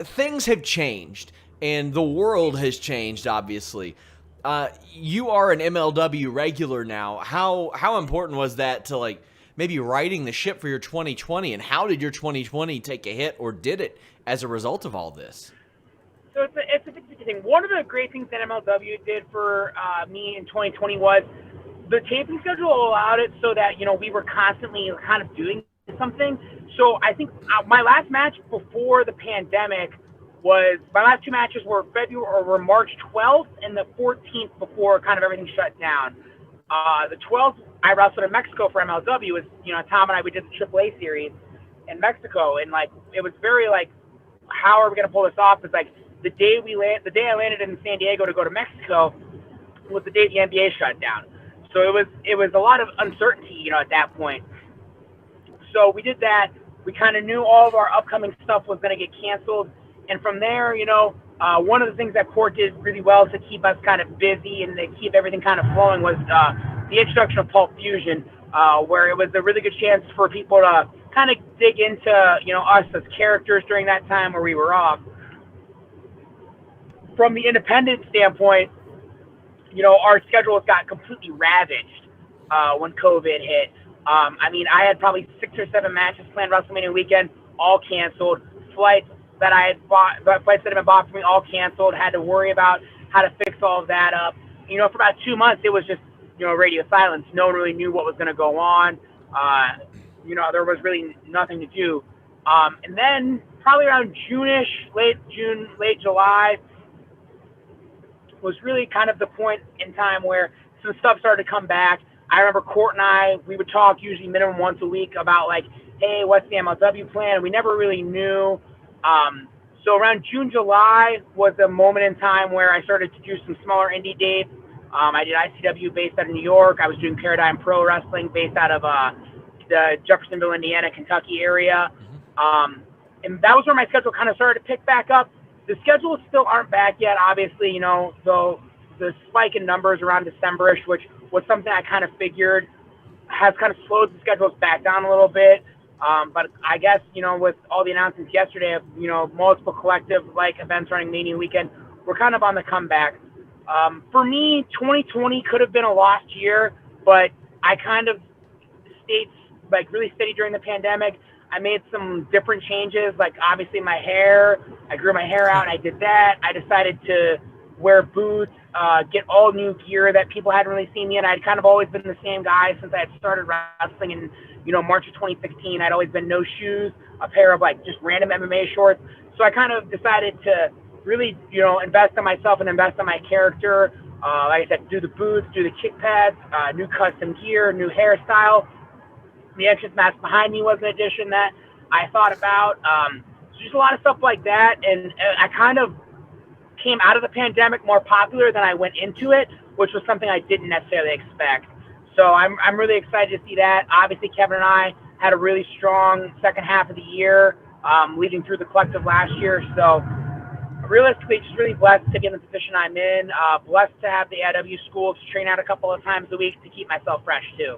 things have changed and the world has changed, obviously. You are an MLW regular now. How important was that to like maybe righting the ship for your 2020, and how did your 2020 take a hit, or did it, as a result of all this? So it's a big thing. One of the great things that MLW did for me in 2020 was the taping schedule allowed it so that, we were constantly kind of doing something. So I think my last match before the pandemic was, my last two matches were March 12th and the 14th before kind of everything shut down. The 12th I wrestled in Mexico for MLW. Was, Tom and I, we did the AAA series in Mexico, and like it was very like, how are we gonna pull this off? It's like the day I landed in San Diego to go to Mexico was the day the NBA shut down. So it was a lot of uncertainty, at that point. So we did that. We kind of knew all of our upcoming stuff was going to get canceled. And from there, one of the things that Court did really well to keep us kind of busy and to keep everything kind of flowing was the introduction of Pulp Fusion, where it was a really good chance for people to kind of dig into, us as characters during that time where we were off. From the independent standpoint, our schedules got completely ravaged when COVID hit. I had probably 6 or 7 matches planned WrestleMania weekend, all canceled. Flights that had been bought for me, all canceled. Had to worry about how to fix all of that up. For about 2 months, it was just, radio silence. No one really knew what was going to go on. There was really nothing to do. And then probably around June-ish, late June, late July, was really kind of the point in time where some stuff started to come back. I remember Court and I, we would talk usually minimum once a week about like, hey, what's the MLW plan? We never really knew. So around June, July was a moment in time where I started to do some smaller indie dates. I did ICW based out of New York. I was doing Paradigm Pro Wrestling based out of the Jeffersonville, Indiana, Kentucky area. And that was where my schedule kind of started to pick back up. The schedules still aren't back yet, obviously, so the spike in numbers around December-ish, which was something I kind of figured has kind of slowed the schedules back down a little bit. But I guess, with all the announcements yesterday of, multiple collective-like events running Mania weekend, we're kind of on the comeback. For me, 2020 could have been a lost year, but I kind of stayed, really steady during the pandemic. I made some different changes, like obviously my hair. I grew my hair out and I did that. I decided to wear boots, get all new gear that people hadn't really seen me in. I'd kind of always been the same guy since I had started wrestling in, March of 2016. I'd always been no shoes, a pair of just random MMA shorts. So I kind of decided to really, invest in myself and invest in my character. Like I said, do the boots, do the kick pads, new custom gear, new hairstyle. The entrance mask behind me was an addition that I thought about. Just a lot of stuff like that. And I kind of came out of the pandemic more popular than I went into it, which was something I didn't necessarily expect. So I'm really excited to see that. Obviously, Kevin and I had a really strong second half of the year, leading through the collective last year. So realistically, just really blessed to be in the position I'm in. Blessed to have the AIW school to train out a couple of times a week to keep myself fresh too.